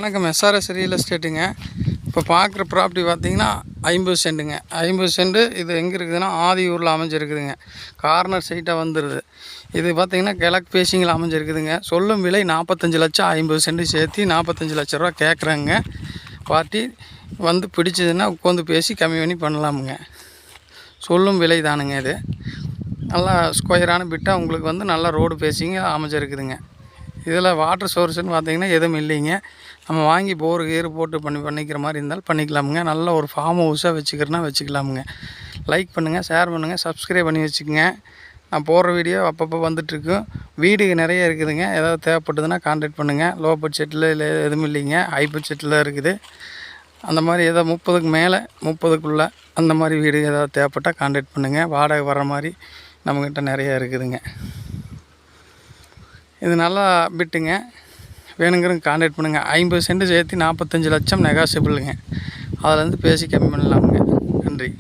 வணக்கம். SRS real எஸ்டேட்டுங்க. இப்போ பார்க்குற ப்ராப்பர்ட்டி பார்த்தீங்கன்னா 50 சென்ட்டுங்க. 50 சென்ட்டு. இது எங்கே இருக்குதுன்னா ஆதியூரில் அமைஞ்சிருக்குதுங்க. கார்னர் சைட்டாக வந்துடுது. இது பார்த்திங்கன்னா கிழக்கு பேசிங்கில் அமைஞ்சிருக்குதுங்க. சொல்லும் விலை 45 லட்சம். 50 சென்ட்டு சேர்த்து 45 லட்ச ரூபா கேட்குறாங்க. பார்ட்டி வந்து பிடிச்சதுன்னா உட்காந்து பேசி கம்மி பண்ணி பண்ணலாமுங்க. சொல்லும் விலை தானுங்க. இது நல்லா ஸ்கொயரான பிட்டாக உங்களுக்கு வந்து நல்லா ரோடு பேசிங்க அமைஞ்சிருக்குதுங்க. இதில் வாட்டர் சோர்ஸ்னு பார்த்திங்கன்னா எதுவும் இல்லைங்க. நம்ம வாங்கி போர் கீர் போட்டு பண்ணிக்கிற மாதிரி இருந்தாலும் பண்ணிக்கலாமுங்க. நல்ல ஒரு ஃபார்ம் ஹவுஸாக வச்சுக்கிறனா வச்சுக்கலாமுங்க. லைக் பண்ணுங்கள், ஷேர் பண்ணுங்கள், சப்ஸ்கிரைப் பண்ணி வச்சுக்கோங்க. நான் போடுற வீடியோ அப்பப்போ வந்துட்டுருக்கும். வீடு நிறைய இருக்குதுங்க. ஏதாவது தேவைப்பட்டதுன்னா கான்டாக்ட் பண்ணுங்கள். லோ பட்ஜெட்டில் இல்லை எதுவும் இல்லைங்க. ஹை பட்ஜெட்டில் இருக்குது. அந்த மாதிரி ஏதாவது 30க்கு மேலே 30க்குள்ளே அந்த மாதிரி வீடு ஏதாவது தேவைப்பட்டால் கான்டாக்ட் பண்ணுங்கள். வாடகை வர மாதிரி நம்மக்கிட்ட நிறையா இருக்குதுங்க. இது நல்லா பிட்டுங்க. வேணுங்கிறவங்க கான்டாக்ட் பண்ணுங்கள். 50 சென்ட்டு சேர்த்து 45 லட்சம் நெகாசிபிளுங்க. அதிலேருந்து பேசி கம்மி பண்ணலாமுங்க. நன்றி.